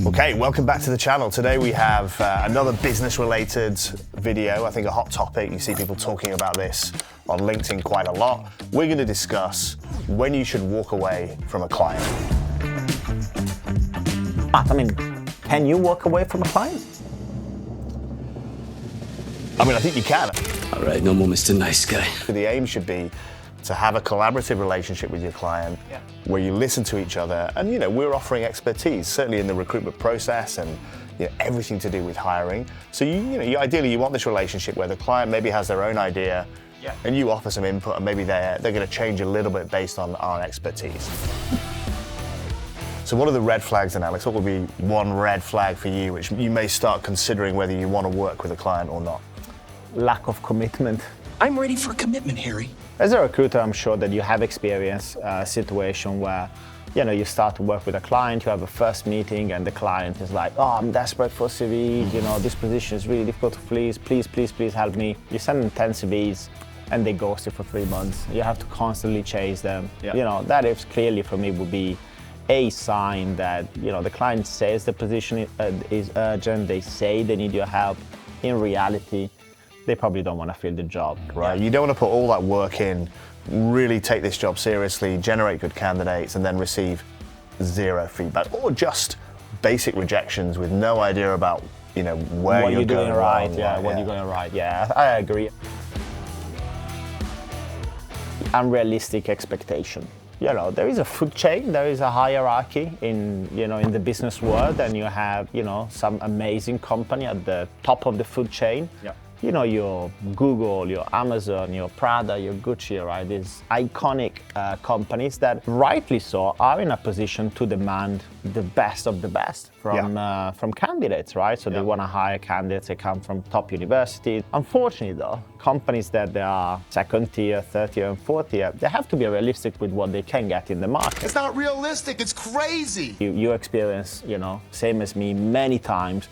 Okay, welcome back to the channel. Today we have another business-related video, I think a hot topic. You see people talking about this on LinkedIn quite a lot. We're going to discuss when you should walk away from a client. I mean, can you walk away from a client? I mean, I think you can. All right, no more Mr. Nice Guy. The aim should be to have a collaborative relationship with your client where you listen to each other, and we're offering expertise, certainly in the recruitment process and everything to do with hiring. So ideally you want this relationship where the client maybe has their own idea and you offer some input, and maybe they're going to change a little bit based on our expertise. So what are the red flags then, Alex? What would be one red flag for you which you may start considering whether you want to work with a client or not? Lack of commitment. I'm ready for commitment, Harry. As a recruiter, I'm sure that you have experienced a situation where you start to work with a client, you have a first meeting, and the client is like, oh, I'm desperate for CVs, this position is really difficult to please help me. You send them 10 CVs and they ghost you for 3 months. You have to constantly chase them. That is clearly for me would be a sign that the client says the position is urgent, they say they need your help. In reality, they probably don't want to fill the job. Right, you don't want to put all that work in, really take this job seriously, generate good candidates, and then receive zero feedback, or just basic rejections with no idea about where what you're doing going right. wrong. What you're going right. Yeah, I agree. Unrealistic expectation. There is a food chain, there is a hierarchy in in the business world, and you have some amazing company at the top of the food chain. Your Google, your Amazon, your Prada, your Gucci, right? These iconic companies that, rightly so, are in a position to demand the best of the best from candidates, right? So they want to hire candidates that come from top universities. Unfortunately, though, companies that they are second tier, third tier, and fourth tier, they have to be realistic with what they can get in the market. It's not realistic. It's crazy. You experience, same as me, many times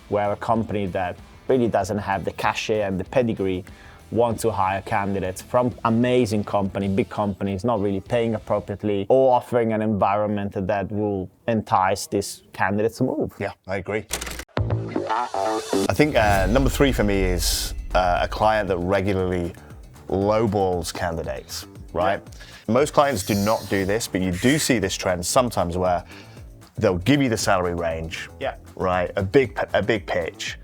where a company that really doesn't have the cachet and the pedigree want to hire candidates from amazing company, big companies, not really paying appropriately or offering an environment that will entice these candidates to move. Yeah, I agree. I think number 3 for me is a client that regularly lowballs candidates, right? Most clients do not do this, but you do see this trend sometimes where they'll give you the salary range, right? A big pitch.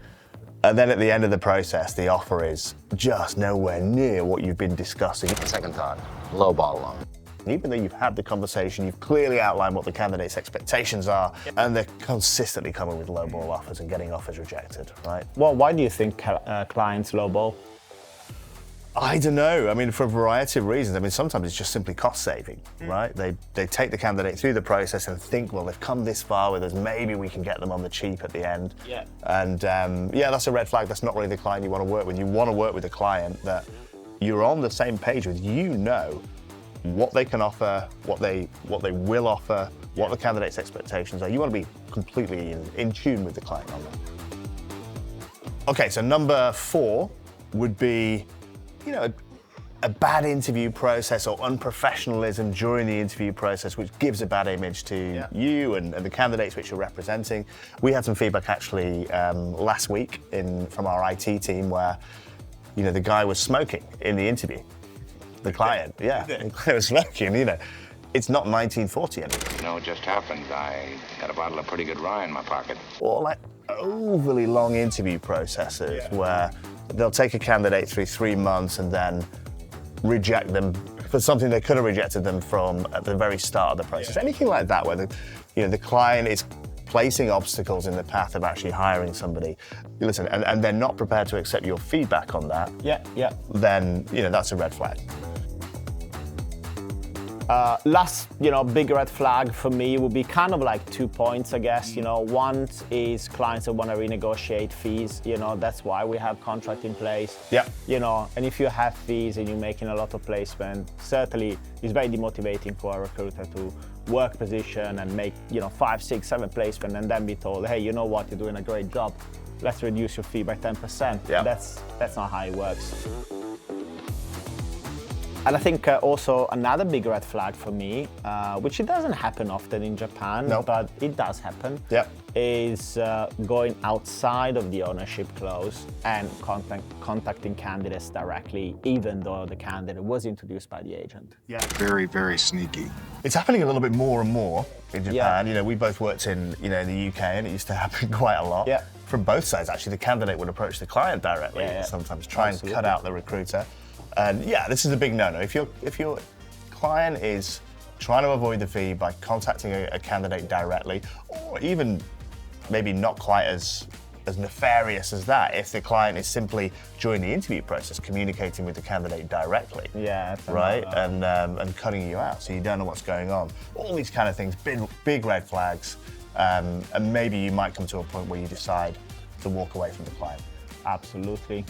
And then at the end of the process, the offer is just nowhere near what you've been discussing. Second thought, lowball loan. Even though you've had the conversation, you've clearly outlined what the candidate's expectations are, and they're consistently coming with lowball offers and getting offers rejected, right? Well, why do you think clients lowball? I don't know. I mean, for a variety of reasons. I mean, sometimes it's just simply cost saving, right? They take the candidate through the process and think, well, they've come this far with us, maybe we can get them on the cheap at the end. And that's a red flag. That's not really the client you want to work with. You want to work with a client that you're on the same page with. What they can offer, what they will offer, what the candidate's expectations are. You want to be completely in tune with the client on that. Okay, so number 4 would be a bad interview process or unprofessionalism during the interview process, which gives a bad image to you and the candidates which you're representing. We had some feedback actually last week from our IT team where, the guy was smoking in the interview. The client, the guy was smoking, It's not 1940 anymore. It just happened. I got a bottle of pretty good rye in my pocket. Or like overly long interview processes where they'll take a candidate through 3 months and then reject them for something they could have rejected them from at the very start of the process. Anything like that where the client is placing obstacles in the path of actually hiring somebody. Listen, and they're not prepared to accept your feedback on that. Then that's a red flag. Last, big red flag for me would be kind of like 2 points, I guess. One is clients that want to renegotiate fees. That's why we have contract in place. And if you have fees and you're making a lot of placement, certainly it's very demotivating for a recruiter to work position and make 5, 6, 7 placement and then be told, hey, you know what, you're doing a great job. Let's reduce your fee by 10%. That's not how it works. And I think also another big red flag for me, which it doesn't happen often in Japan, No. but it does happen, Yep. is going outside of the ownership clause and contacting candidates directly, even though the candidate was introduced by the agent. Yeah. Very, very sneaky. It's happening a little bit more and more in Japan. Yeah. You know, we both worked in, you know, in the UK, and it used to happen quite a lot. Yeah. From both sides, actually, the candidate would approach the client directly. Yeah. Sometimes try and Absolutely. cut out the recruiter. And yeah, this is a big no-no. If your client is trying to avoid the fee by contacting a candidate directly, or even maybe not quite as nefarious as that, if the client is simply during the interview process communicating with the candidate directly. Yeah. Right, and cutting you out, so you don't know what's going on. All these kind of things, big red flags, and maybe you might come to a point where you decide to walk away from the client. Absolutely.